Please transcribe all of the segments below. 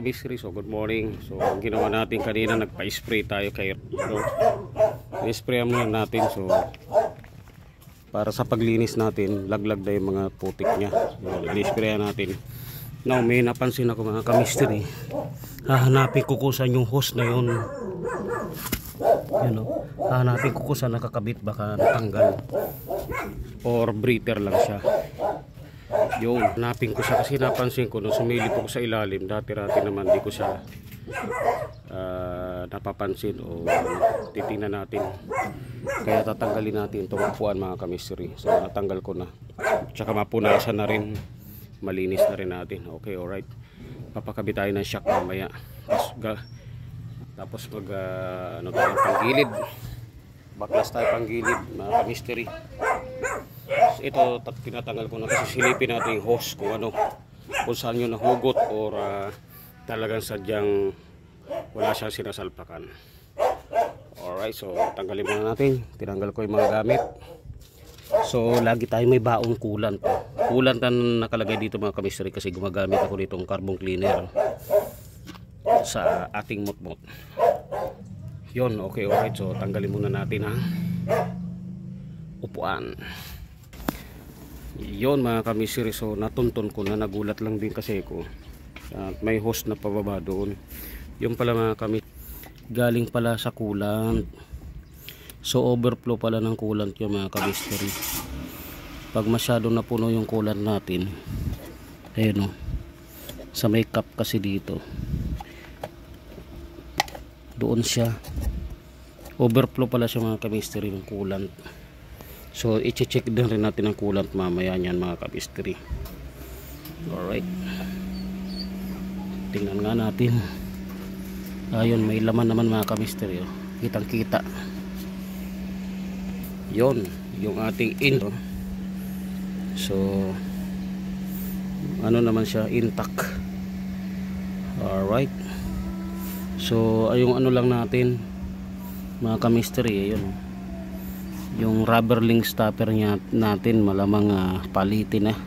ka-mystery, so good morning. So ang ginawa natin kanina, nagpa-spray tayo kay Ro. I-spray muna natin, so para sa paglinis natin, laglag na yung mga putik niya. So i-spray natin. Now may napansin ako mga ka-mystery, hahanapin ko kung saan yung hose na yun. Yun, oh. Hahanapin ko kung saan nakakabit, baka natanggal or breather lang siya. Yun, hanapin ko siya kasi napansin ko nung sumilip ako sa ilalim, dati-rati naman di ko siya napapansin o titingnan natin. Kaya tatanggalin natin itong upuan mga ka-mystery. So natanggal ko na, tsaka mapunasan na rin, malinis na rin natin. Okay, alright, papakabit tayo ng shock mamaya. Tapos mag ano tayo, panggilid, baklas tayo panggilid mga ka-mystery. Ito tinatanggal ko na kasi silipin natin yung hose kung ano, kung saan yun nahugot or talagang sadyang wala siyang sinasalpakan. Alright, so tanggalin muna natin. Tinanggal ko yung mga gamit. So lagi tayo may baong coolant. Coolant na nakalagay dito mga ka-mystery kasi gumagamit ako ditong carbon cleaner sa ating motmot. Yun, okay, alright. So tanggalin muna natin ang upuan. Yun mga ka-mystery, so natunton ko na, nagulat lang din kasi ko at may hose na pababa doon. Yung pala mga ka-mystery, galing pala sa coolant. So overflow pala ng coolant yung mga ka-mystery. Pag masyado na puno yung coolant natin, ayun o, sa may cup kasi dito, doon siya overflow pala siya mga ka-mystery ng coolant. So i-check din rin natin ang coolant mamaya niyan mga ka-mystery. Alright, tingnan nga natin. Ayun, may laman naman mga ka-mystery, oh. Kitang kita yun, yung ating intro. So ano naman siya, intact. Alright, so ayong ano lang natin mga ka-mystery, ayun, yung rubber link stopper niya natin malamang palitin na.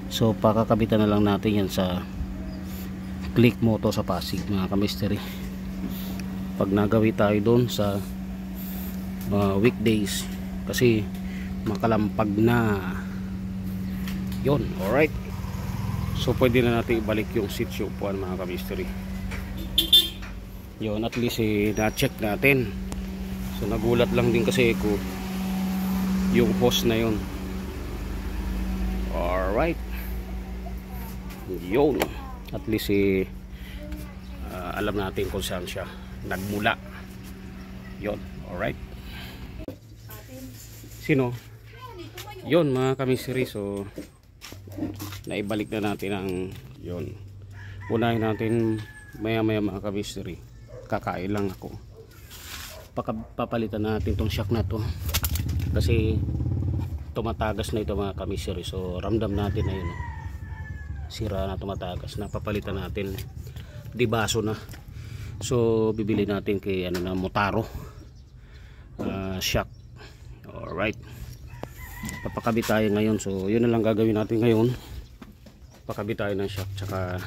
So pakakabitan na lang natin yan sa click moto sa Pasig mga ka-mystery. Pag nagawi tayo doon sa weekdays kasi makalampag na yun. Alright, so pwede na natin ibalik yung seat upuan mga ka-mystery. Yun, at least na-check natin. So nagulat lang din kasi ko yung hose na yun. Alright, yun, at least alam natin kung saan siya nagmula. Yun, alright. Sino? Yun mga ka-mystery, so naibalik na natin ang yun. Unahin natin maya maya mga ka-mystery, kakain lang ako. Papalitan natin tong shock na to kasi tumatagas na ito mga ka-mystery. So ramdam natin na yun, sira na, tumatagas na, papalitan natin, dibaso na. So bibili natin kay ano na, Motaro shock. Alright, papakabit tayo ngayon. So yun na lang gagawin natin ngayon, pakabit tayo ng shock tsaka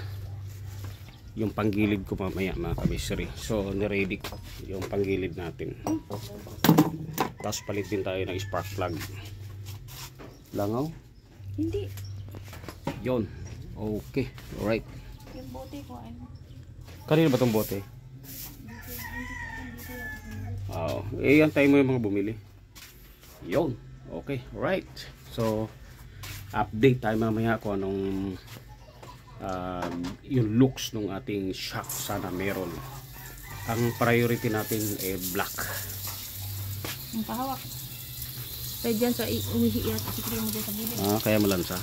yung panggilid ko mamaya mga ka-mystery. So niready ko yung panggilid natin, tapos palit din tayo ng spark plug. Langaw? Hindi. Yun, okay, alright. Yung bote ko ano? Kanina ba itong bote? Oo, antay mo yung mga bumili. Yun, okay, alright. So update tayo mamaya kung anong yung looks ng ating shock. Sana meron. Ang priority natin black. Ang pahawak. Kaya dyan sa umihi yata, sikri mo dyan sa gilid. Kaya malansa.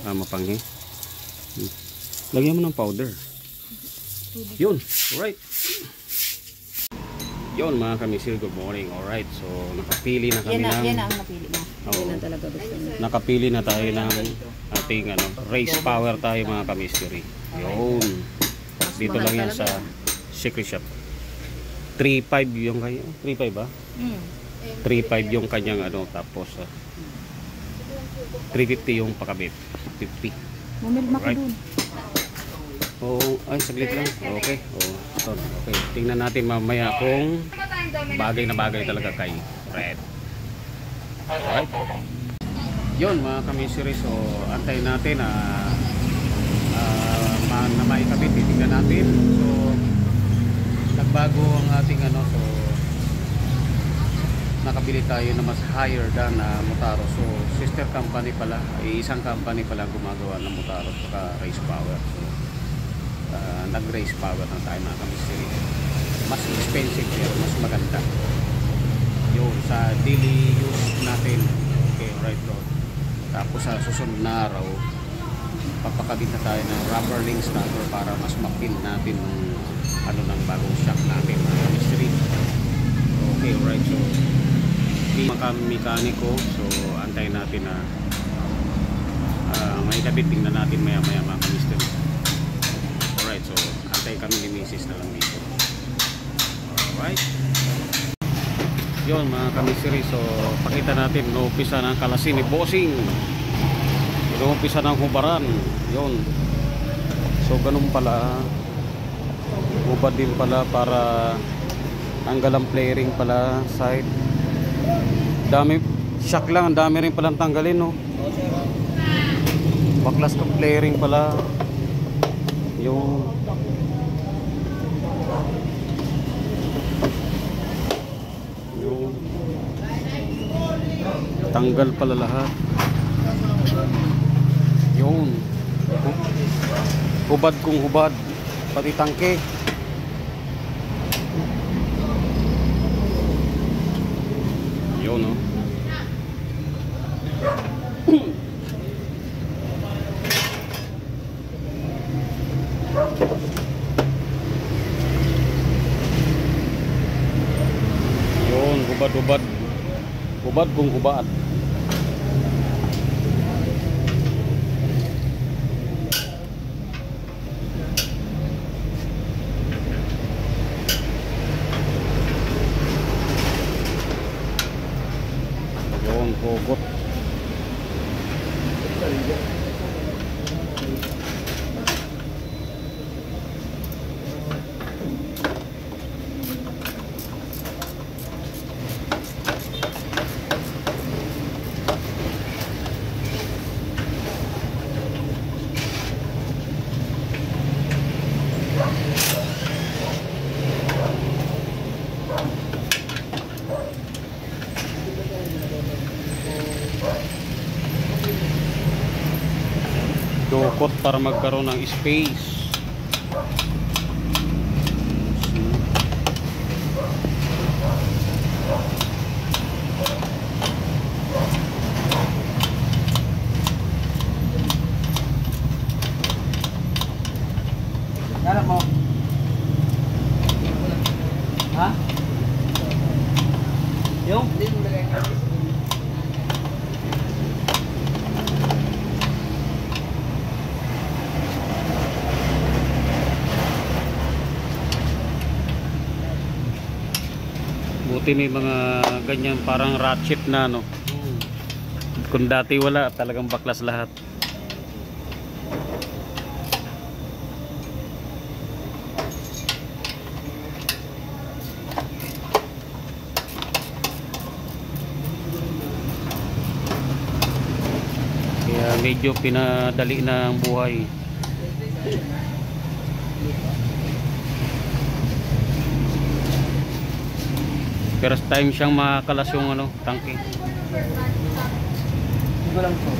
Mapanghi. Lagyan mo ng powder. Yun, alright. Yun mga ka-mystery, good morning. Alright, so nakapili na kami yan na ang napili mo. Yan ang talaga gusto mo. Nakapili na tayo ng ating race power tayo mga ka-mystery. Yun, dito lang yan sa Secret Shop. 3.5 yung kanya. 3.5 ba? 3.5 yung kanyang tapos 350 yung pakabit. 50. Bumilma ka dun. Oo, ay saglit lang. Okay. Oh, ito. Okay. Tingnan natin mamaya kung bagay na bagay talaga kay Fred. Alright. Yun mga kamisiri. So, antayin natin na maikabit. Tingnan natin. So, nagbago ang ating ano. So, nakabili tayo na mas higher than Motaro. So, sister company pala. Isang company pala gumagawa ng Motaro saka Race Power. So, nag-race power na tayo mga kamisiri. Mas expensive pero mas maganda yung sa daily use natin. Okay, right road. Tapos sa susunod na araw papakabit na tayo ng rubber link starter para mas mapin natin ng ano ng bagong shock natin mga kamisiri. Okay, right. So mga mekaniko, so antayin natin na may kabit. Tingnan natin maya maya mga kamisiri. Alright, so antay kami ni Mrs. na lang dito. Alright. Yun mga kamisiri, so pakita natin no-umpisa ng kalasin ni Bossing. No-umpisa ng hubaran. Yun. So ganun pala. Hubad din pala para tanggal ang flaring pala side. Dami, shock lang, ang dami rin palang tanggalin, no. Baklas ka flaring pala. Yung tanggal pala lahat. Yung hubad kung hubad pati tangke. Yun, no. Yun, hubad-hubad. Hubad kung hubad. Yun, hugot. Dukot para magkaroon ng space. Harap mo. Ha? Yung? Hindi mo lagay ka. Buti may mga ganyan parang ratchet na, no. Kung dati wala, talagang baklas lahat. Kaya medyo pinadali na ang buhay. First time siyang makakalas yung ano, tangke. Hindi ko lang po.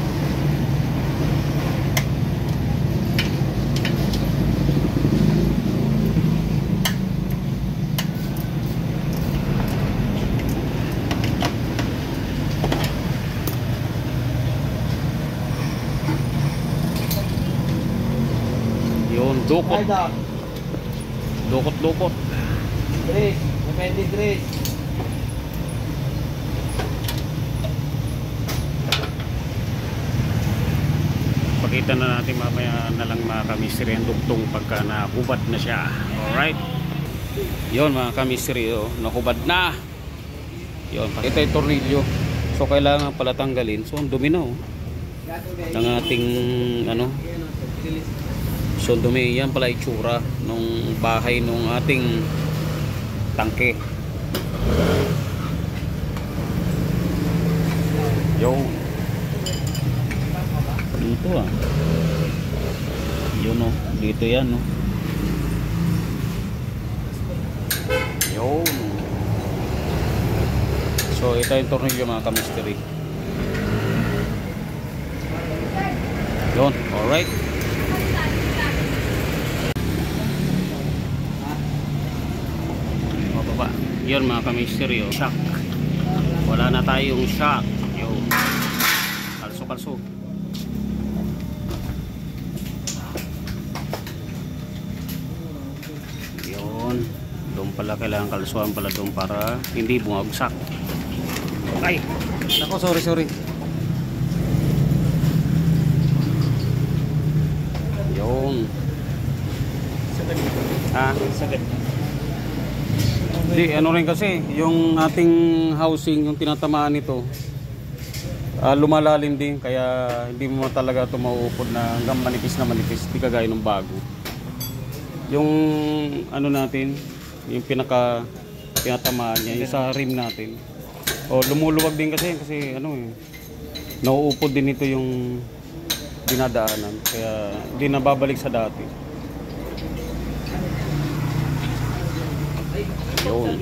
Yun, dukot. Ay, Doc. Dukot-dukot. Grace. Depende, Grace. Pakita na natin mamaya na lang mga kamisiri ang dugtong pagka nahubad na siya. Alright. Yun mga kamisiri, oh, nahubad na. Yun, pakita yung tornilyo. So kailangan pala tanggalin. So ang dumi na, oh, ng ating ano, So dumi, yan pala itsura nung bahay nung ating tangke. Yo. Dito ah. Yun, no. Dito yan, no. Yun. So ito yung tornilyo mga ka-mystery. Yun, alright. O baba. Yun mga ka-mystery, oh. Shock. Wala na tayong shock. Yun. Kalso. Yun. Doon pala kailangan kalsuhan pala doon para hindi bumagsak. Okay. Ako, sorry. Yun. Sagad. Di, ano rin kasi, yung ating housing, yung tinatamaan nito, lumalalim din, kaya hindi mo talaga ito mauupod na hanggang manipis na manipis, di kagaya ng bago. Yung ano natin, yung pinatamaan niya, yung sa rim natin, lumuluwag din kasi ano eh, nauupod din ito yung dinadaanan, kaya hindi na babalik sa dati. Yun.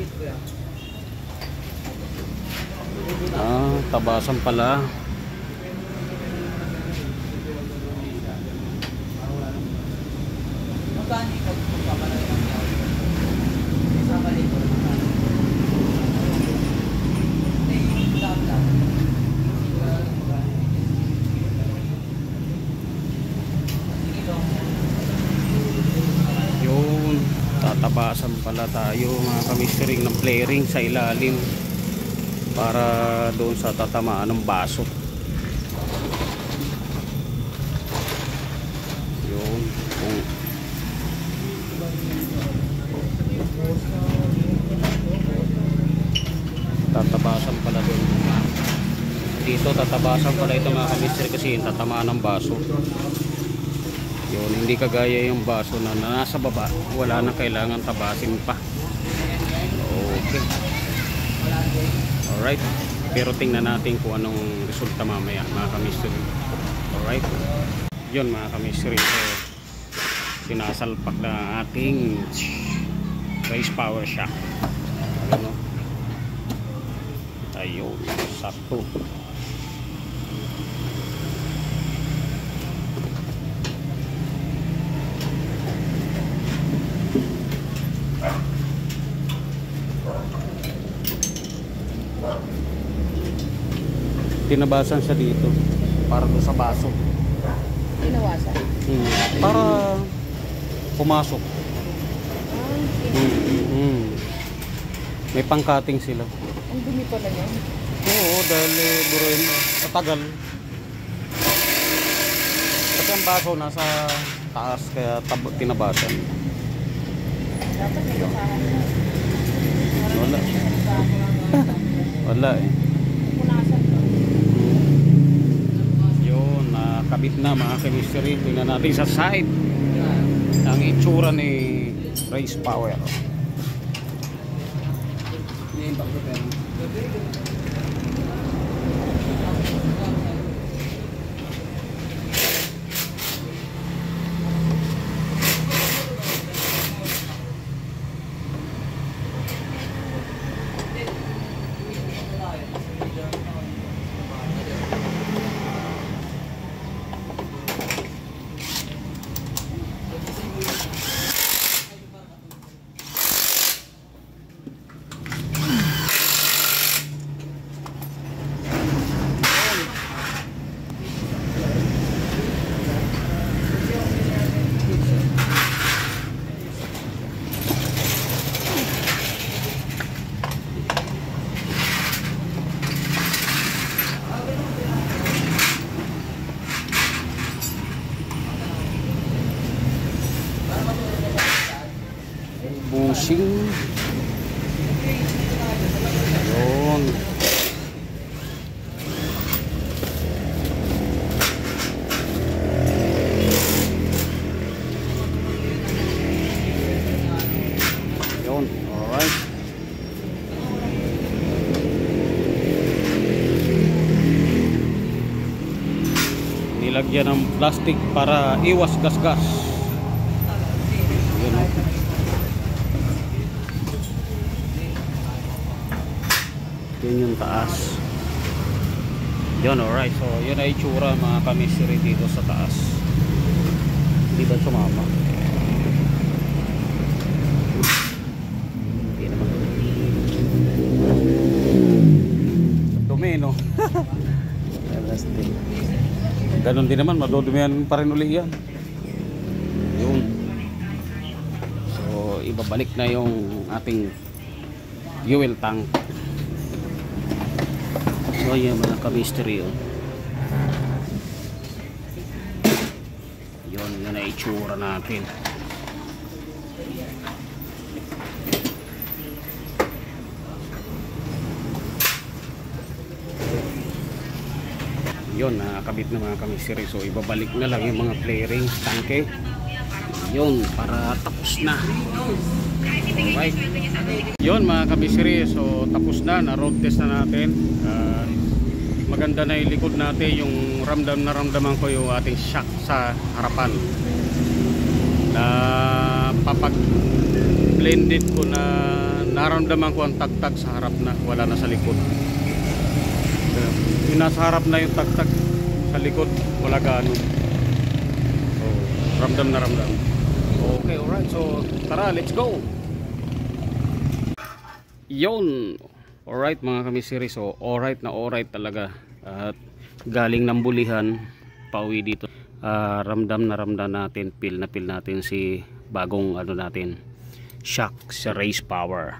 Tabasan pala. Yun. Tatabasan pala tayo mga ka-mystery ng flaring sa ilalim para doon sa tatamaan ng baso. Yun. Tatabasan pala doon. Dito tatabasan pala ito mga ka-mystery kasi tatamaan ng baso. Yun, hindi kagaya yung baso na nasa baba, wala na kailangan tabasin pa. Okay. Alright. Pero tingnan natin kung anong resulta mamaya mga ka-mystery. Alright. Yun mga ka-mystery. So, sinasalpak na ating race power shock. Ano? Ayun. Sakto. Tinabasan siya dito para doon sa baso. Tinawasan? Para pumasok. May pangkating sila. Ang dumi pala yan. Oo, dahil buruin matagal. Kasi ang baso nasa taas kaya tinabasan. Dapat may lukahan na. Wala. Wala eh. Punasan to. Yun, nakabit na mga ka-mystery. Tingnan natin sa side ang itsura ni race power. Alright. Nilagyan ng plastic para iwas gasgas. Yun, oh. Yun yung taas. Yun, alright. So yun ay itsura mga kamisiri dito sa taas. Hindi ba sumama? Hindi naman. Dumi, no? Plastic. Ganon din naman, madudumihan pa rin uli yan. Yun. So ibabalik na yung ating fuel tank. So yan mga ka-mystery, oh. Yun na itsura natin. Yun, nakakabit na mga ka-mystery. So ibabalik na lang yung mga flaring tanke. Yun, para tapos na. Alright. Yun mga ka-mystery. So tapos na road test na natin. Maganda na yung likod natin. Yung naramdaman ko yung ating shock sa harapan. Na papag blended ko na naramdaman ko ang tagtag sa harap na. Wala na sa likod. Yung nasa harap na yung tagtag sa likod, wala gaano. So ramdam na ramdam. Okay, alright. So tara, let's go. Yun. Alright mga kamisiri. So alright talaga. At galing ng bulihan pauwi dito. Ramdam na ramdam natin, feel natin si bagong ano natin, shock sa Race Power.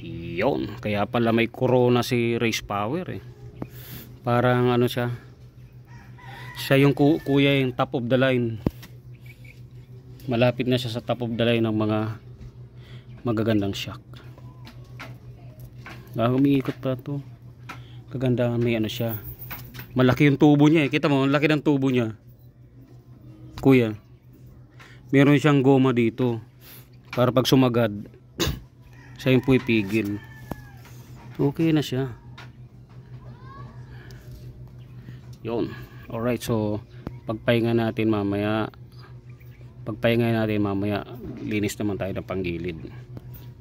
Yun. Kaya pala may corona si Race Power, eh. Parang ano siya yung kuya yung top of the line. Malapit na siya sa top of the line ng mga magagandang shock. Umiikot pa to. Kagandahan, may ano siya. Malaki yung tubo niya, eh. Kita mo, malaki ng tubo niya. Kuya. Meron siyang goma dito. Para pag sumagad, siya yung pipigil. Okay na siya. Yun. Alright, so pagpahinga natin mamaya, linis naman tayo ng panggilid.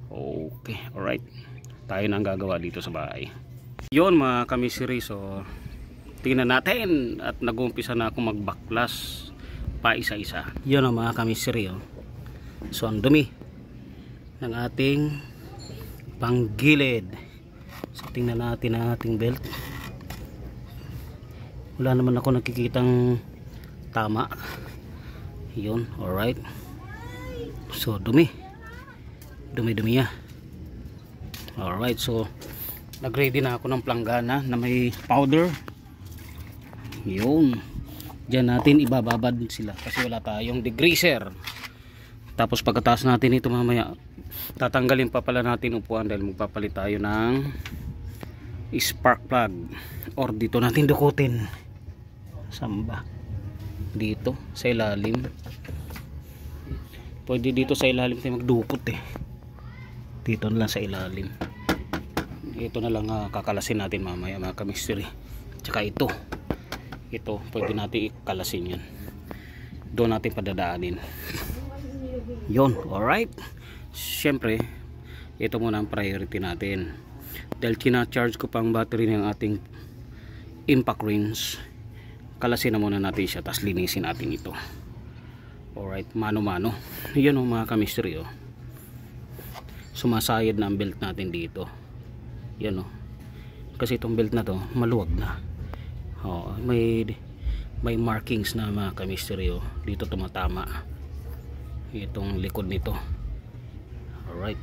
Okay, alright. Tayo na ang gagawa dito sa bahay. Yun mga kamisiri. So tingnan natin. At nag-umpisa na ako magbaklas pa isa-isa. Yun ang mga kamisiri, oh. So ang dumi ng ating panggilid. So tingnan natin ang ating belt. Wala naman ako nakikitang tama. Yun, alright. So dumi niya. Alright, so nag-ready na ako ng planggana na may powder. Yun. Diyan natin ibababad sila kasi wala tayong degreaser. Tapos pagkatapos natin ito mamaya, tatanggalin pa pala natin upuan dahil magpapalit tayo ng spark plug. Or dito natin dukutin. Samba? Dito sa ilalim. Pwede dito sa ilalim tayo magdukot, eh. Dito na lang sa ilalim. Ito na lang kakalasin natin mamaya mga ka-mystery. Tsaka ito pwede natin ikalasin yan. Doon natin padadaanin. Yun, alright. Siyempre ito muna ang priority natin dahil kina-charge ko pang battery ng ating impact rings. Kalasin na muna natin siya, tapos linisin natin ito. Alright, mano-mano. Yan mga ka-mystery, oh. Sumasayad na ang belt natin dito. Yan, oh. Kasi itong belt na to maluwag na. Oh, may markings na mga ka-mystery, oh. Dito tumatama itong likod nito. Alright.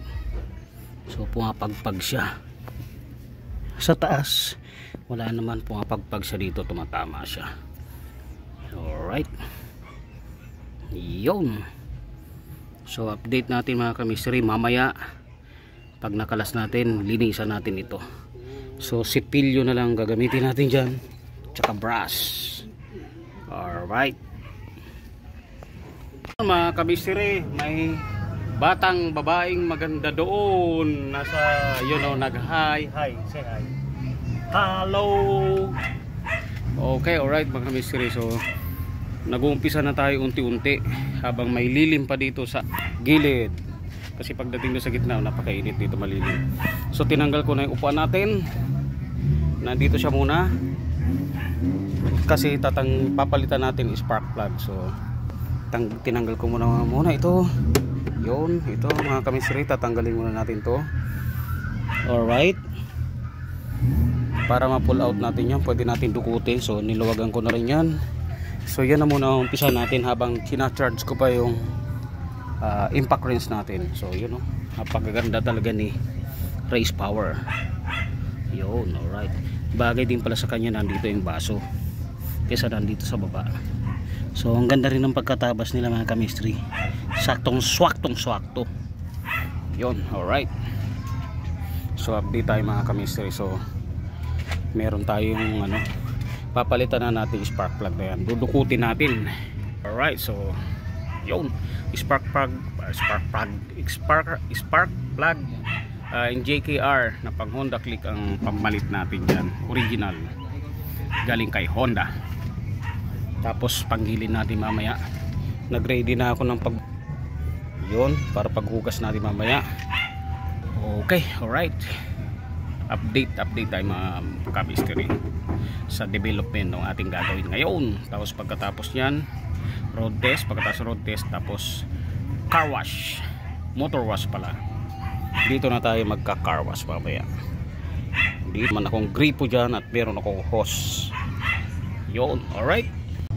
So pumapagpag siya. Sa taas wala naman, pumapagpag siya dito, tumatama siya. Alright. Yun. So update natin mga ka-mystery mamaya. Pag nakalas natin, linisan natin ito. So sipilyo na lang gagamitin natin dyan, tsaka brush. Alright. Mga ka-mystery, may batang babaeng maganda doon. Nasa, you know, nag-hi. Hi, say hi. Hello. Okay, alright mga mystery. So, nag-uumpisa na tayo unti-unti habang may lilim pa dito sa gilid. Kasi pagdating doon sa gitna, napakainit dito, malilim. So, tinanggal ko na yung upuan natin. Nandito siya muna. Kasi papalitan natin spark plug. So, tinanggal ko muna ito. Yun, ito mga kamisri, tatanggalin muna natin to. Alright, para ma-pull out natin yan, pwede natin dukutin. So niluwagan ko na rin yan. So yan na muna umpisa natin habang kina-charge ko pa yung impact wrench natin. So yun, napakaganda talaga ni Race Power. Yun, alright. Bagay din pala sa kanya nandito yung baso kesa nandito sa baba. So ang ganda rin ng pagkatabas nila mga kamistri. Saktong swakto. Yun, alright. So update tayo mga kamistri. So meron tayong papalitan na natin spark plug na yan. Dudukutin natin. Alright, so yun, spark plug in JKR na pang Honda Click ang pamalit natin dyan. Original, galing kay Honda. Tapos panggilin natin mamaya. Nag-ready na ako ng para paghugas natin mamaya. Okay, alright. Update tayo mga kamisteri sa development ng ating gagawin ngayon. Tapos pagkatapos niyan, road test. Pagkatapos road test, tapos car wash, motor wash pala. Dito na tayo magka-car wash mamaya. Dito man akong gripo dyan at meron akong hose. Yun, alright.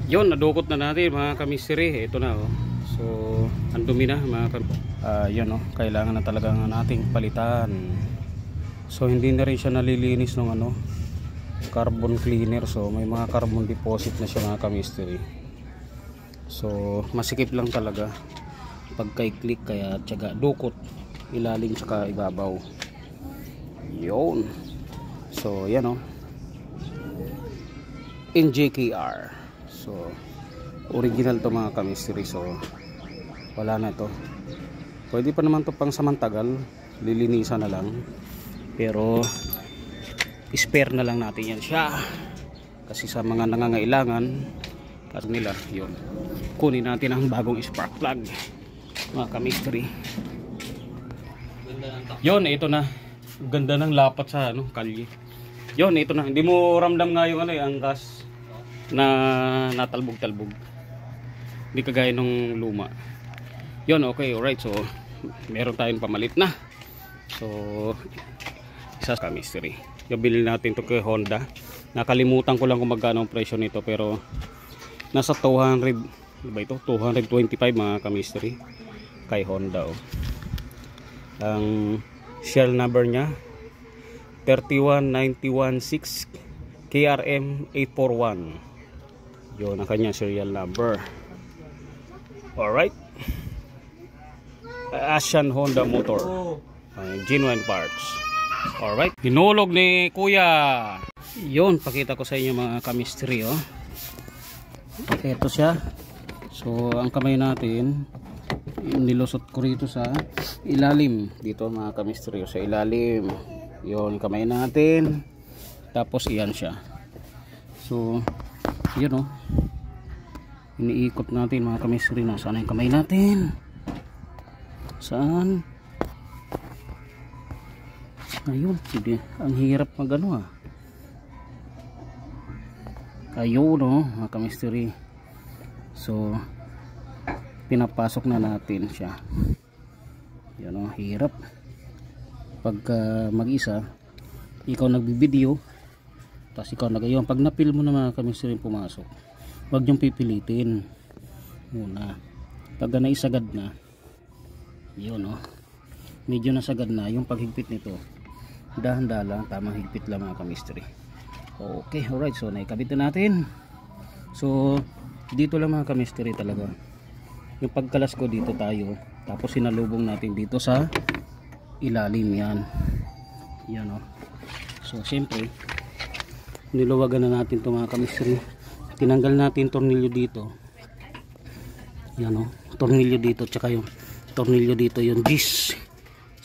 Yun, nadukot na natin mga kamisteri. Ito na, so ang dumi na mga yun, kailangan na talaga nating palitan. So hindi na rin siya nalilinis ng carbon cleaner. So may mga carbon deposit na siya mga kamisteri. So masikip lang talaga pagka i-click, kaya tiyaga dukot ilalim tsaka ibabaw. Yun, so yan NJKR. So original to mga kamisteri. So wala na to, pwede pa naman to pang samantagal, lilinisan na lang, pero spare na lang natin yan siya kasi sa mga nangangailangan kasi nila, yun, kunin natin ang bagong spark plug mga kamisteri. Yun, ito na, ganda ng lapat sa kalye. Yun, ito na, hindi mo ramdam nga yung ang gas na natalbog-talbog, hindi kagaya nung luma. Yun, okay, alright. So meron tayong pamalit na. So isa kamisteri, yung bilhin natin to kay Honda. Nakalimutan ko lang kung magkano ang presyo nito, pero nasa 200, ba ito? 225 mga kamisteri kay Honda. Ang shell number nya 31916 KRM 841. Yun ang kanya serial number. Alright, Asian Honda motor, genuine parts. Alright, hinulog ni kuya. Yun, pakita ko sa inyo mga kamisteri. Ito siya. So ang kamay natin nilusot ko rito sa ilalim dito mga kamisteri, sa ilalim. Yun, kamay natin, tapos iyan siya. So yun, iniikot natin mga kamisteri. Nasaan yung kamay natin? Saan? Ayun, sige, ang hirap magano ayun mga kamisteri. So pinapasok na natin siya. Yan hirap pagka mag-isa, ikaw nagbibideo tapos ikaw nagayon. Pag napil mo na mga kamisteri pumasok, huwag niyong pipilitin muna. Pag naisagad na, yun medyo nasagad na yung paghigpit nito, dahan-dahan lang, tamang higpit lang mga kamisteri. Okay, alright, so naikabit na natin. So dito lang mga kamisteri talaga yung pagkalas ko, dito tayo, tapos sinalubong natin dito sa ilalim. Yan so siyempre niluwagan na natin ito mga kamisteri. Tinanggal natin tornilyo dito, yan tornilyo dito, tsaka yung tornilyo dito yung gis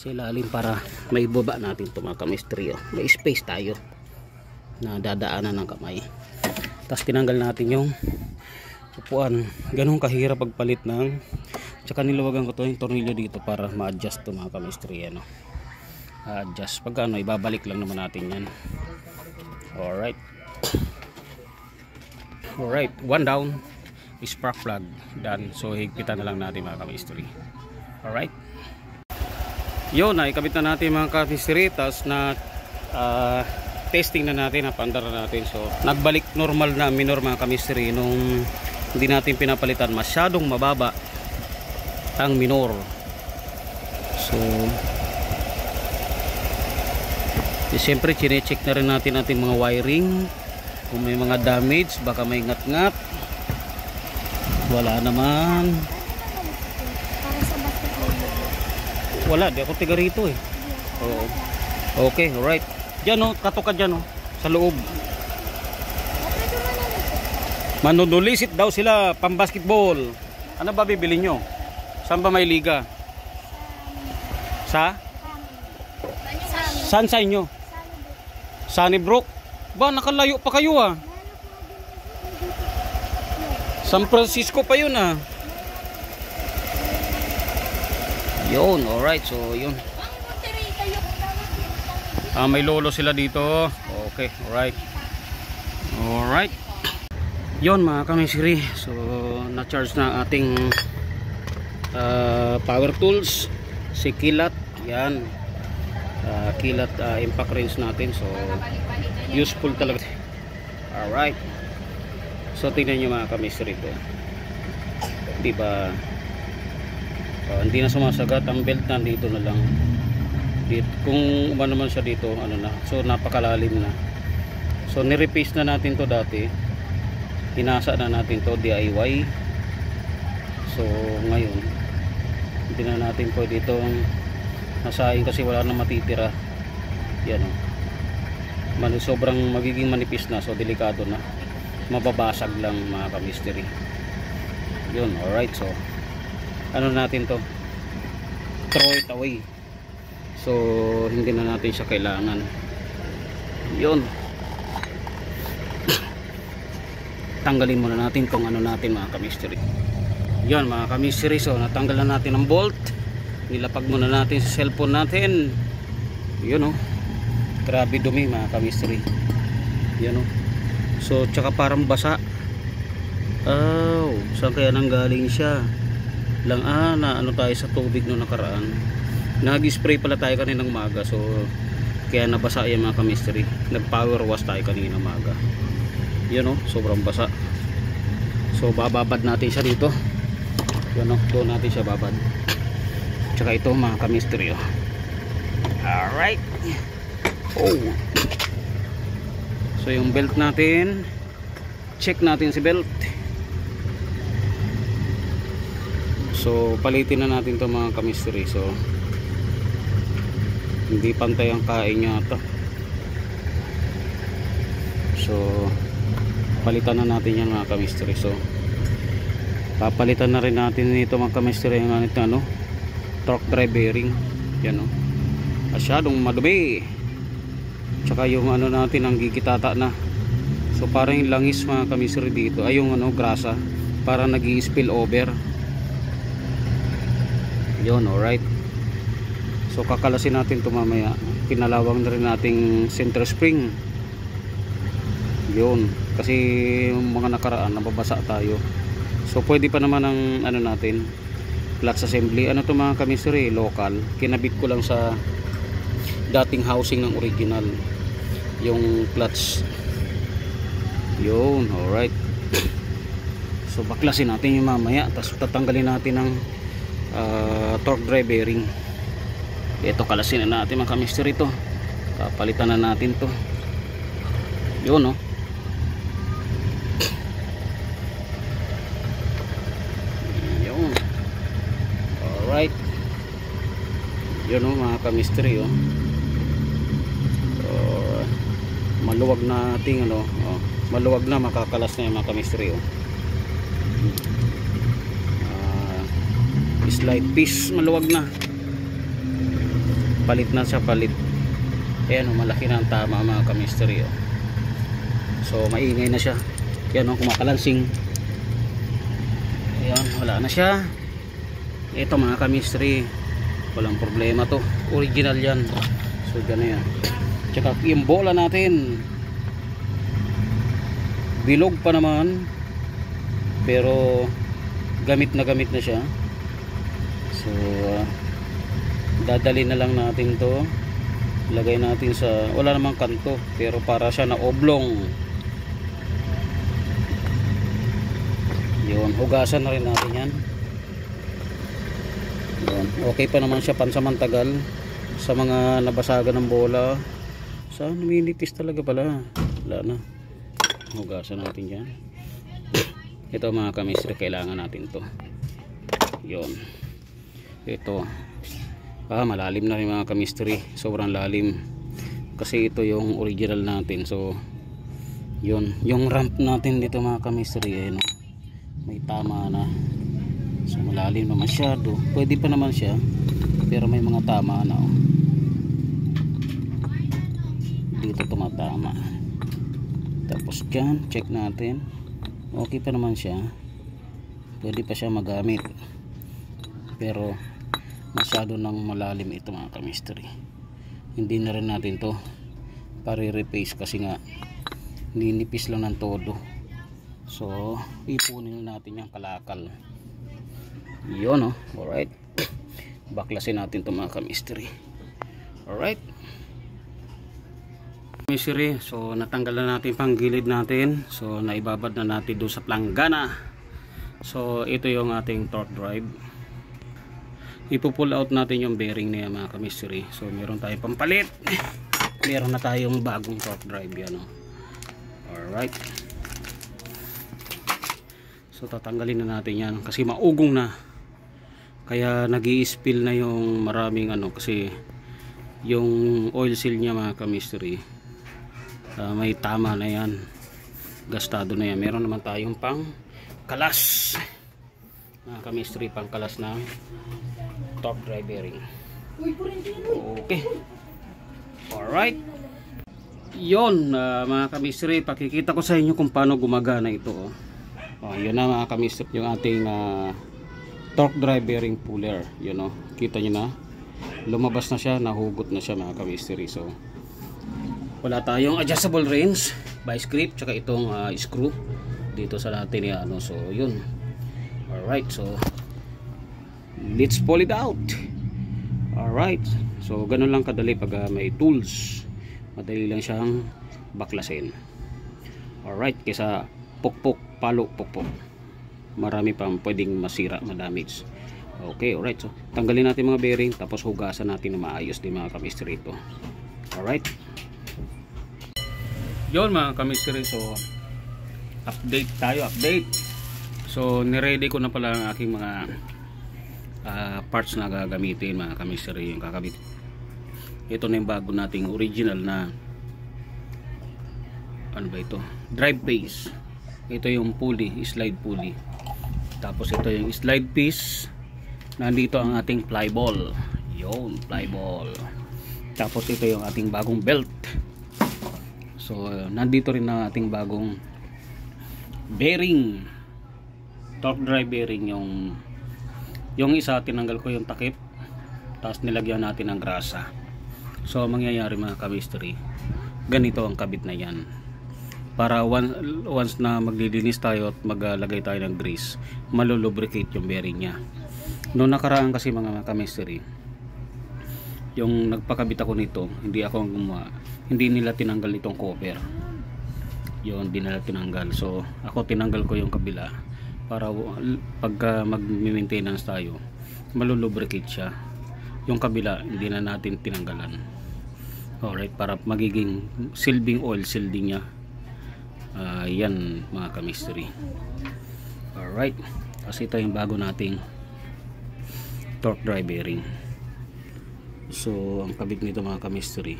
sa ilalim para may baba natin ito mga kamistri. May space tayo na dadaanan ng kamay. Tapos tinanggal natin yung upuan. Ganun kahirap pagpalit ng, tsaka niluwagan ko to yung tornilyo dito para ma-adjust to mga kamistri. Adjust pag ano, ibabalik lang naman natin yan. Alright, one down, spark plug done. So higpitan na lang natin mga kamistri. Alright, yun, ikabit na natin mga kamistri. Tapos na testing na natin, napandar na natin. So nagbalik normal na minor mga kamistri nung hindi natin pinapalitan. Masyadong mababa ang minor. So siyempre chinecheck na rin natin ating mga wiring kung may mga damage, baka may ngat-ngat. Wala naman. Wala, di ako tiga rito eh. Oo. Okay, alright. Diyan katok ka dyan sa loob. Manunulisit daw sila pang basketball. Ano ba bibili nyo? Saan ba may liga? Sa? Saan sa inyo? Sunnybrook? Ba, nakalayo pa kayo ah. San Francisco pa yun ah. Yun, alright. So, yun. May lolo sila dito. Okay, alright. Alright. Yun mga kamisiri. So, na-charge na ating power tools. Si Kilat. Yan. Kilat impact wrench natin. So useful talaga. Alright, so tingnan nyo mga kamistri ito, diba hindi na sumasagat ang belt, nandito na lang dito. Kung ano naman siya dito, ano na, so napakalalim na. So nirepaste na natin to dati, hinasa na natin to DIY. So ngayon hindi na natin pwede itong nasahin kasi wala na matitira. Yan sobrang magiging manipis na, so delikado na, mababasag lang mga kamisteri. Yun, alright. So ano natin to, throw it away. So hindi na natin siya kailangan. Yun, tanggalin muna natin kung ano natin mga kamisteri. Yun mga kamisteri, so natanggal na natin ang bolt. Nilapag muna natin sa cellphone natin. Yun grabe dumi mga kamisteri. Yan so tsaka parang basa. Saan kaya nanggaling siya lang? Na ano tayo sa tubig no nakaraan, nag-spray pala tayo kaninang maga, so kaya nabasa yan mga kamisteri. Nag power wash tayo kaninang maga. Yan sobrang basa. So bababad natin siya dito. Yan doon natin siya babad. Tsaka ito mga kamisteri. Alright. So yung belt natin, check natin si belt. So palitin na natin to mga kamisteri. So hindi pantay ang kain niya ito. So palitan na natin yan mga kamisteri. So papalitan na rin natin nito mga kamisteri yung torque drive bearing. Yan masyadong madumi. Tsaka yung natin ang gigitata na. So parang yung langis mga kamisteri dito ay yung grasa, para nag-i-spill over. Yun, alright. So kakalasin natin ito mamaya. Pinalawang na rin nating center spring. Yun, kasi yung mga nakaraan nababasa tayo. So pwede pa naman ang natin clutch assembly. Ano to mga kamisteri, local. Kinabit ko lang sa dating housing ng original yung clutch. Yun, alright. So baklasin natin yung mamaya, tapos tatanggalin natin ang torque drive bearing. Ito kalasin na natin mga kamisteri ito. Papalitan na natin to. Yun yun, alright. Yun mga kamisteri maluwag na ating maluwag na, makakalas na yung mga kamisteri slide piece, maluwag na. Palit na siya, palit. Ayan o, malaki na ang tama mga ka-mystery oh. So maingay na siya. Yan o, kumakalansing. Ayan, wala na siya. Ito mga ka-mystery, walang problema to, original yan. So dyan na yan. Tsaka yung bola natin, bilog pa naman, pero gamit na siya. So dadali na lang natin to, lagay natin sa, wala namang kanto, pero para siya na oblong. Yun, hugasan na rin natin yan. Yun, okay pa naman siya pansamantagal sa mga nabasagan ng bola. Saan minipis talaga pala, wala na. Hugasan natin yan. Ito mga ka-mystery, kailangan natin to. Yun, ito malalim na rin mga ka-mystery, sobrang lalim kasi ito yung original natin. So yun, yung ramp natin dito mga ka-mystery, ayun, may tama na. So malalim na masyado, pwede pa naman siya, pero may mga tama na oh. Dito tumatama. Tapos dyan, check natin, okay pa naman siya, pwede pa siya magamit, pero masyado nang malalim ito mga ka-mystery. Hindi na rin natin to pare-repaste kasi nga ninipis lang ng todo. So ipunin natin yung kalakal. Yun oh. Alright, baklasin natin to mga ka-mystery. Alright mystery, so natanggal na natin pang gilid natin. So naibabad na natin doon sa planggana. So ito yung ating torque drive. Ipo-pull out natin yung bearing niya mga ka-mystery. So meron tayong pampalit, meron na tayong bagong torque drive yan oh. Alright, so tatanggalin na natin yan kasi maugong na, kaya nag-i-spill na yung maraming ano, kasi yung oil seal niya mga ka-mystery, may tama na yan, gastado na yan. Meron naman tayong pang kalas mga ka-mystery, pang kalas na top drive bearing. Okay, alright. Yon mga ka-mystery, pakikita ko sa inyo kung paano gumagana ito oh. Yun na mga ka-mystery, yung ating torque drive bearing puller. Yun oh, kita nyo na, lumabas na siya, nahugot na siya mga ka-mystery. So wala tayong adjustable range, vice grip, tsaka itong screw dito sa natin ya, ano. So yun, alright, so let's pull it out. Alright, so ganun lang kadali pag may tools, madali lang siyang baklasin. Alright, kaysa pukpok, palo, pukpok, marami pang pwedeng masira, madamage. Okay, alright, so tanggalin natin mga bearing, tapos hugasan natin na maayos din mga ka-mystery ito. Alright, yun mga ka-mystery, so update tayo, update. So niready ko na pala ang aking mga parts na gagamitin mga ka-mystery, yung kakabit. Ito na yung bago nating original na, ano ba ito, drive base. Ito yung pulley, slide pulley. Tapos ito yung slide piece. Nandito ang ating ply ball, yun, ply ball. Tapos ito yung ating bagong belt. So nandito rin ang ating bagong bearing, torque drive bearing. Yung isa tinanggal ko yung takip, tapos nilagyan natin ng grasa. So mangyayari mga ka-mystery, ganito ang kabit na yan, para once na maglilinis tayo at maglagay tayo ng grease, malulubricate yung bearing nya. Noong nakaraan kasi mga ka-mystery, yung nagpakabit ako nito, hindi nila tinanggal itong cover. Yun, hindi nila tinanggal. So ako tinanggal ko yung kabila, para pagka mag-maintenance tayo, malulubricate siya. Yung kabila hindi na natin tinanggalan. Alright, para magiging silbing oil shielding niya. Yan mga ka-mystery. Alright, kasi ito yung bago nating torque drive bearing. So ang kabit nito mga ka-mystery,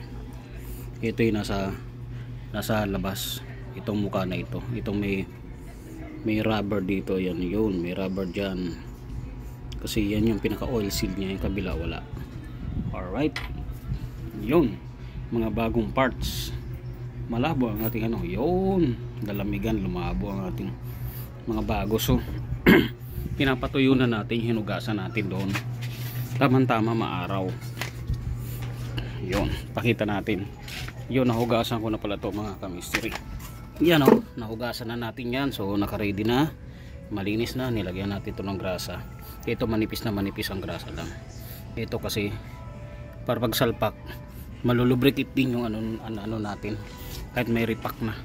ito yung nasa labas, itong mukha na ito. Itong may rubber dito, yan, yun, may rubber dyan. kasi yan yung pinaka oil seal niya, yung kabila wala. Alright, yun mga bagong parts. Malabo ang ating ano, yun dalamigan, lumabo ang ating mga bago. So pinapatuyo na natin, hinugasan natin doon, tamang-tama maaraw. Yun, pakita natin. Yun, nahugasan ko na pala to mga ka-mystery. Yan o, nahugasan na natin yan. So naka-ready na, malinis na, nilagyan natin ito ng grasa. Ito manipis na manipis ang grasa lang. Ito kasi para pag salpak malulubricate din yung ano natin kahit may repack na.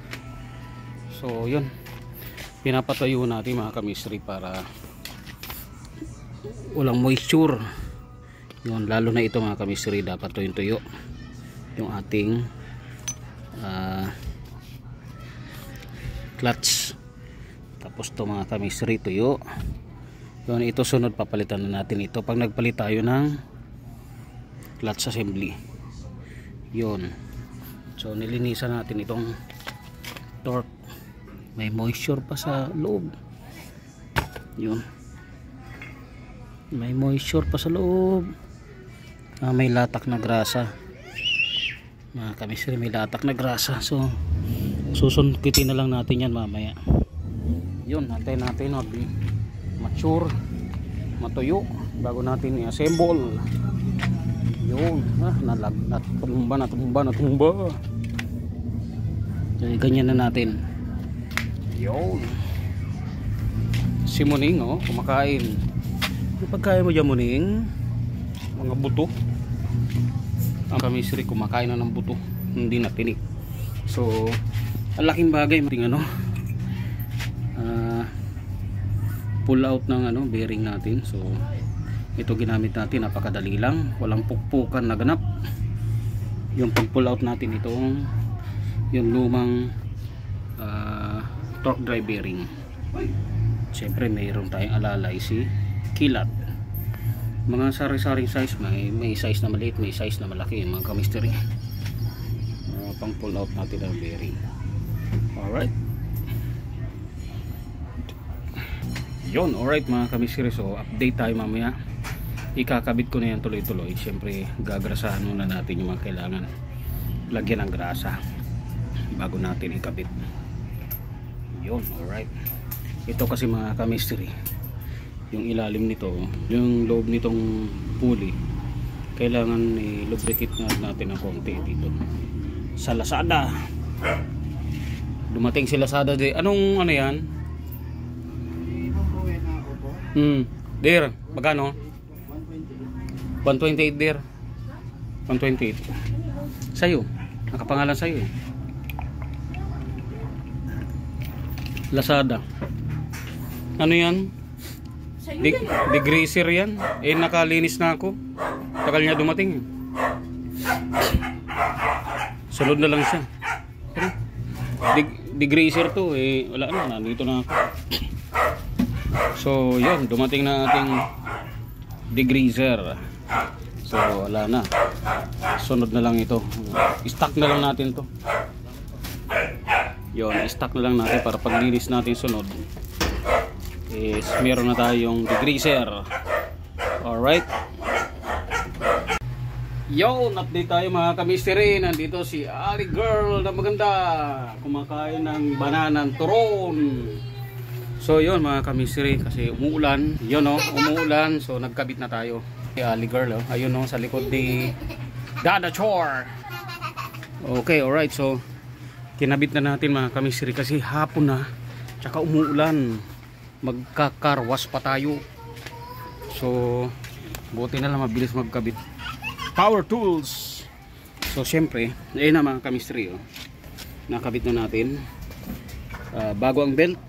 So yun, pinapatayo natin mga ka-mystery para walang moisture. Yun, lalo na ito mga ka-mystery, dapat tuyo yung ating clutch. Tapos to mga ka-mystery, tuyo. Yun, ito sunod papalitan na natin ito pag nagpalit tayo ng clutch assembly. Yun, so nilinisan natin itong torque, may moisture pa sa loob. Yun, may moisture pa sa loob. May latak na grasa mga ka-mystery, may latak na grasa. So susunkitin na lang natin yan mamaya. Yun, natin mag mature, matuyo bago natin i-assemble. Yun, natumba. So, ganyan na natin. Yun, si Muning kumakain. Yung pagkain mo dyan, Muning, mga buto. Ang ka-mystery kumakain na ng buto, hindi na tinik. So ang laking bagay mating pull out ng bearing natin. So ito ginamit natin, napakadali lang, walang pukpukan na ganap. Yung pag pull out natin itong yung lumang torque drive bearing. Siyempre mayroon tayong alalay si kilat. Mga sari-saring size, may size na maliit, may size na malaki mga ka-mystery. Pang pull out natin ang bearing. Alright, yun, alright mga ka-mystery. So update tayo mamaya. Ikakabit ko na yan tuloy-tuloy. Siyempre gagrasahan muna natin yung mga kailangan lagyan ng grasa bago natin ikabit. Yun, alright. Ito kasi mga ka-mystery, yung ilalim nito, yung loob nitong pulley, kailangan i-lubricate natin ng konti dito. Sa Lazada, dumating si Lazada di. Anong ano yan? Dear, magkano? 128 dear. 128 sa'yo, nakapangalan sa'yo eh. Lazada, ano yan? Degreaser yan. Nakalinis na ako. Tagal niya dumating. Sunod na lang siya. Degreaser to wala na, nandito na ako. So yun, dumating na ating degreaser. So wala na, sunod na lang ito. Stock na lang natin to. Yun, stock na lang natin para paglinis natin sunod is meron na tayong degreaser. Alright, yo, update tayo mga ka-mystery. Nandito si Ali Girl na maganda, kumakain ng bananang turon. So yun mga ka-mystery, kasi umuulan. Yun umuulan, so nagkabit na tayo. Si Ali Girl ayun sa likod ni Dada Chor. Okay, alright, so kinabit na natin mga ka-mystery kasi hapon na, tsaka umuulan, magkakarwas pa tayo. So buti na lang mabilis magkabit. Power tools. So syempre ayun na mga ka-mystery, nakabit na natin. Bago ang belt,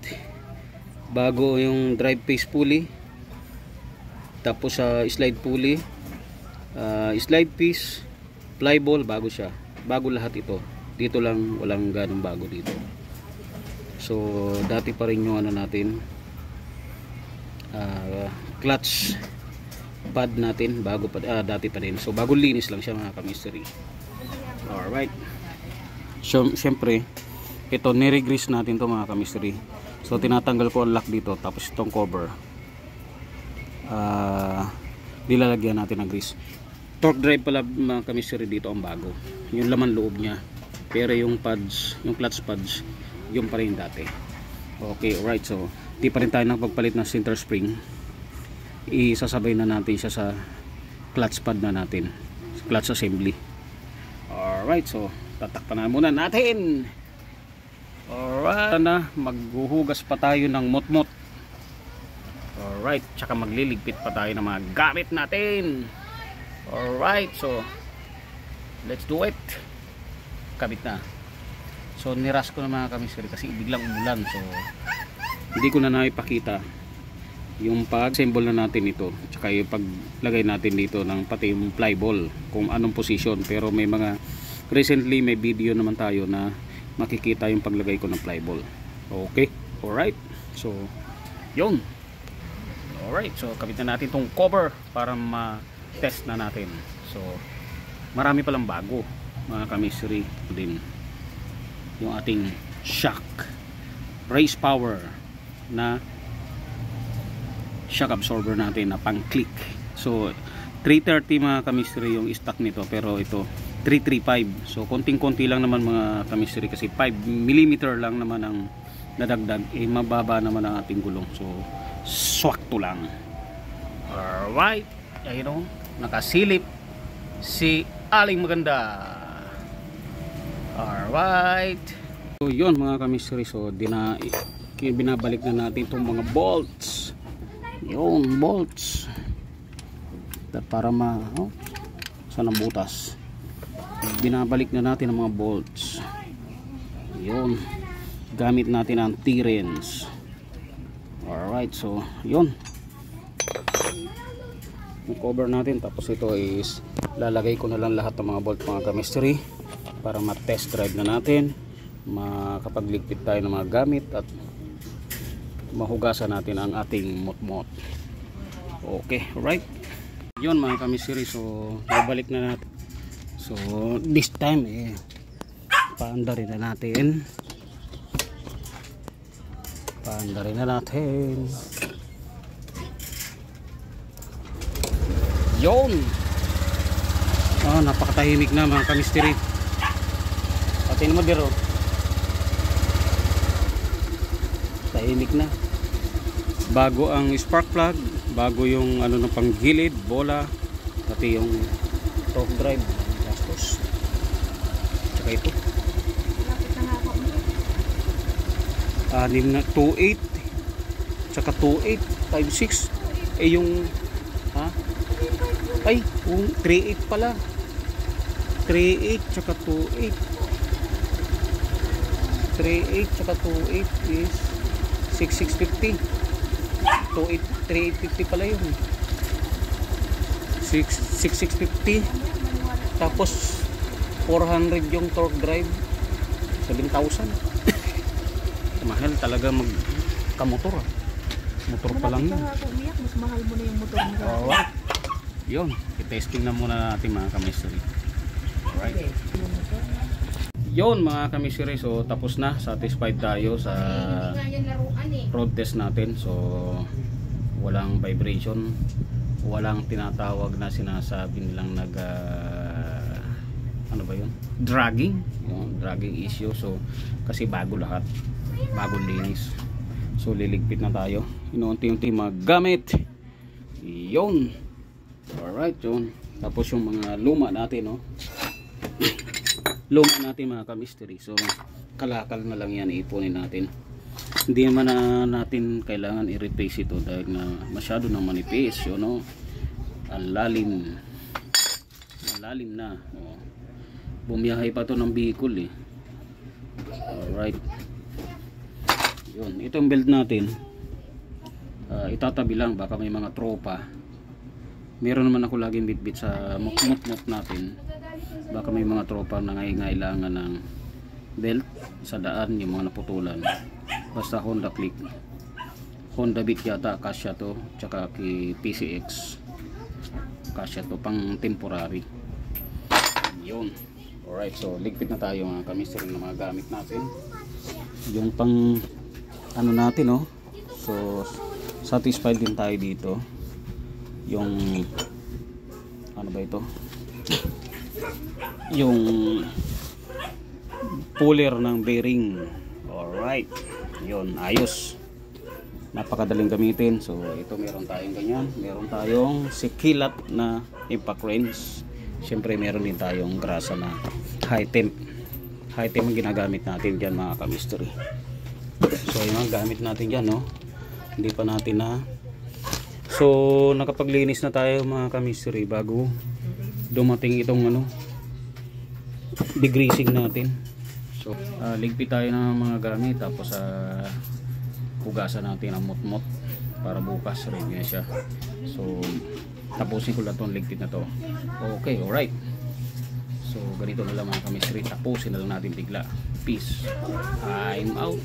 bago yung drive face pulley, tapos slide pulley, slide piece, fly ball, bago siya, bago lahat ito. Dito lang walang ganong bago dito. So dati pa rin yung natin, clutch pad natin, bago pa, dati pa rin. So bago linis lang siya mga ka-mystery. Alright, so syempre ito nire-grease natin to mga ka-mystery. So tinatanggal ko ang lock dito, tapos itong cover nilalagyan natin ng grease. Torque drive pala mga kamisiri dito ang bago, yung laman loob niya, pero yung pads, yung clutch pads, yung pa rin dati. Okay, alright, so di pa rin tayo nagpagpalit ng center spring. Isasabay na natin siya sa clutch pad na natin, clutch assembly. Alright, so tatakpan na muna natin. Alright, na maghuhugas pa tayo ng mot-mot. Alright, tsaka magliligpit pa tayo ng mga gamit natin. Alright, so let's do it. Kabit na. So niras ko na mga kamisiri kasi biglang umulan, so hindi ko na naipakita yung pag-assemble na natin ito, tsaka yung paglagay natin dito ng pati yung fly ball kung anong position. Pero may mga recently may video naman tayo na makikita yung paglagay ko ng fly ball. Okay, alright, so yun. Alright, so kabit na natin tong cover para ma-test na natin. So marami palang bago mga kamisiri din. Yung ating shock race power na shock absorber natin na pang click. So 330 mga kamisiri yung stock nito, pero ito 335. So konting-konti lang naman mga kamisiri kasi 5mm lang naman ang nadagdag, mababa naman ang ating gulong. So swakto lang. Alright, ayun o, nakasilip si Aling Maganda. Alright, so yun mga kamisiri, so binabalik na natin itong mga bolts. Yun, bolts para saan ang butas. Binabalik na natin ang mga bolts. Yun, gamit natin ang T-rings. Alright, so yun, yung cover natin. Tapos ito is lalagay ko na lang lahat ng mga bolt mga kamisiri para ma-test drive na natin, makapagligpit tayo ng mga gamit at mahugasan natin ang ating mot-mot. Okay, alright, yun mga kamisiri, so babalik na natin. So this time paandarin na natin. Yun, napakatahimik na mga kamisteri. Patin mo diro, tahimik na. Bago ang spark plug, bago yung ano ng panggilid, bola, pati yung torque drive, gastos. Tsaka ito anim na 2.8 tsaka 2.8 5.6 yung 3.8 pala, 3.8 tsaka 2.8, 3.8 tsaka 2.8 is 6.650, 2.8 3.850 pala yun, 6.650. Tapos 400 yung torque drive, 7,000. Mahal talaga magkamotor. Motor pa lang yun. Mas mahal mo na yung motor mo. Alright, yun, i-testing na muna natin mga kamisiri. Alright, yun mga kamisiri, so tapos na, satisfied tayo sa road test natin. So walang vibration, walang tinatawag na sinasabi nilang ano ba yun, dragging, yung dragging issue. So kasi bago lahat, bagong linis. So liligpit na tayo, inuunti-unti magamit. Yun, alright, yun. Tapos yung mga luma natin, luma natin mga kamisteri, so kalakal na lang yan, iipunin natin. Hindi naman na natin kailangan i-replace ito dahil na masyado nang manipis yun, ang lalim na. Bumiyahe pa to ng Bicol alright, yun. Itong belt natin itatabi lang, baka may mga tropa. Meron naman ako laging bitbit sa mukmuk natin, baka may mga tropa na ngailangan ng belt sa daan, yung mga naputulan. Basta Honda Click, Honda Beat yata, kasya to, tsaka kay PCX kasya to, pang temporary. Yun, alright, so ligpit na tayo mga kamisiri ng mga gamit natin. Yung pang ano natin, so satisfied din tayo dito. yung ano ba ito, yung puller ng bearing. Alright, yun, ayos, napakadaling gamitin. So ito, meron tayong ganyan, meron tayong sikilat na impact wrench, syempre meron din tayong grasa na high temp ang ginagamit natin dyan mga ka-mystery. So yung mga gamit natin dyan, no, hindi pa natin na, so nakapaglinis na tayo mga ka-mystery bago dumating itong ano, degreasing natin. So ligpit tayo ng mga gamit, tapos hugasan natin ang mutmot para bukas ready na siya. So tapusin ko lang itong ligpit na to. Okay, alright. So ganito na lang mga ka-mystery, tapusin na lang natin bigla. Peace, I'm out.